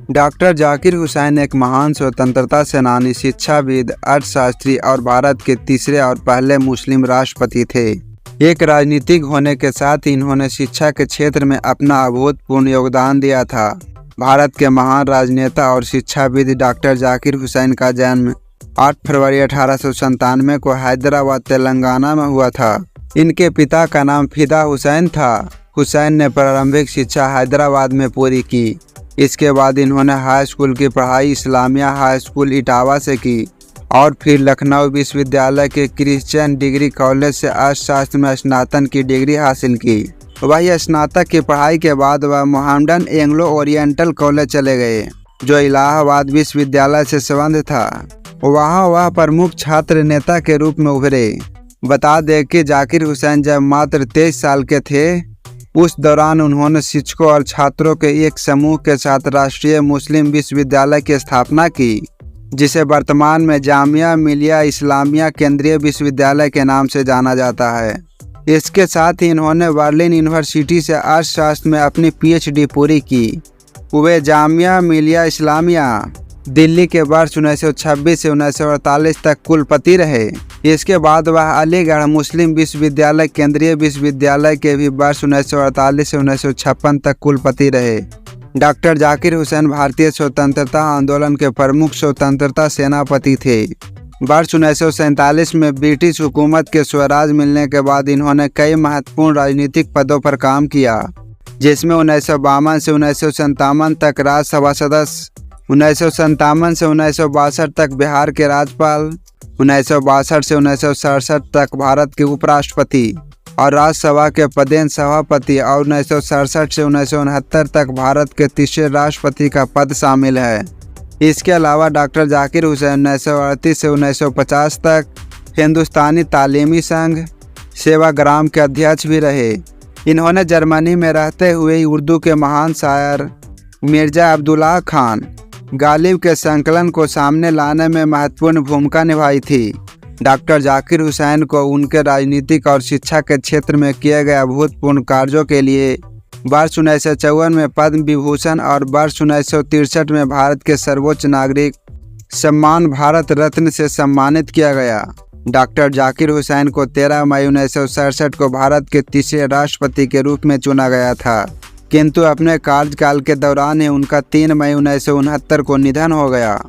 Doctor Zakir Hussain एक महान स्वतंत्रता सेनानी, शिक्षाविद, अर्थशास्त्री और भारत के तीसरे और पहले मुस्लिम राष्ट्रपति थे। एक राजनीतिक होने के साथ इन्होंने शिक्षा के क्षेत्र में अपना अभूतपूर्व योगदान दिया था। भारत के महान राजनेता और शिक्षाविद डॉक्टर जाकिर हुसैन का जन्म 8 फरवरी 1897 को हैदराबाद, तेलंगाना में हुआ था। इनके पिता का नाम फिदा हुसैन था। हुसैन ने प्रारंभिक शिक्षा हैदराबाद में पूरी की। इसके बाद इन्होंने हाई स्कूल की पढ़ाई इस्लामिया हाई स्कूल इटावा से की और फिर लखनऊ विश्वविद्यालय के क्रिश्चियन डिग्री कॉलेज से अर्थशास्त्र में स्नातन की डिग्री हासिल की। वही स्नातक की पढ़ाई के बाद वह मोहम्मडन एंग्लो ओरिएंटल कॉलेज चले गए, जो इलाहाबाद विश्वविद्यालय से संबद्ध था। वहाँ वह प्रमुख छात्र नेता के रूप में उभरे। बता दें कि जाकिर हुसैन जब मात्र 23 साल के थे, उस दौरान उन्होंने शिक्षकों और छात्रों के एक समूह के साथ राष्ट्रीय मुस्लिम विश्वविद्यालय की स्थापना की, जिसे वर्तमान में जामिया मिलिया इस्लामिया केंद्रीय विश्वविद्यालय के नाम से जाना जाता है। इसके साथ ही इन्होंने बर्लिन यूनिवर्सिटी से अर्थशास्त्र में अपनी PhD पूरी की। वे जामिया मिलिया इस्लामिया दिल्ली के वर्ष 1926 से 1948 तक कुलपति रहे। इसके बाद वह अलीगढ़ मुस्लिम विश्वविद्यालय केंद्रीय विश्वविद्यालय के भी वर्ष 1948 से 1956 तक कुलपति रहे। डॉक्टर जाकिर हुसैन भारतीय स्वतंत्रता आंदोलन के प्रमुख स्वतंत्रता सेनापति थे। वर्ष 1947 में ब्रिटिश हुकूमत के स्वराज मिलने के बाद इन्होंने कई महत्वपूर्ण राजनीतिक पदों पर काम किया, जिसमें 1952 से 1957 तक राज्यसभा सदस्य, 1957 से 1962 तक बिहार के राज्यपाल, 1962 से 1967 तक भारत के उपराष्ट्रपति और राज्यसभा के पदेन सभापति और 1967 से 1969 तक भारत के तीसरे राष्ट्रपति का पद शामिल है। इसके अलावा डॉक्टर जाकिर हुसैन 1938 से 1950 तक हिंदुस्तानी तालीमी संघ सेवाग्राम के अध्यक्ष भी रहे। इन्होंने जर्मनी में रहते हुए उर्दू के महान शायर मिर्जा अब्दुल्लाह खान गालिब के संकलन को सामने लाने में महत्वपूर्ण भूमिका निभाई थी। डॉक्टर जाकिर हुसैन को उनके राजनीतिक और शिक्षा के क्षेत्र में किए गए अभूतपूर्व कार्यों के लिए वर्ष 1954 में पद्म विभूषण और वर्ष 1963 में भारत के सर्वोच्च नागरिक सम्मान भारत रत्न से सम्मानित किया गया। डॉक्टर जाकिर हुसैन को 13 मई 1967 को भारत के तीसरे राष्ट्रपति के रूप में चुना गया था, किंतु अपने कार्यकाल के दौरान ही उनका 3 मई 1969 को निधन हो गया।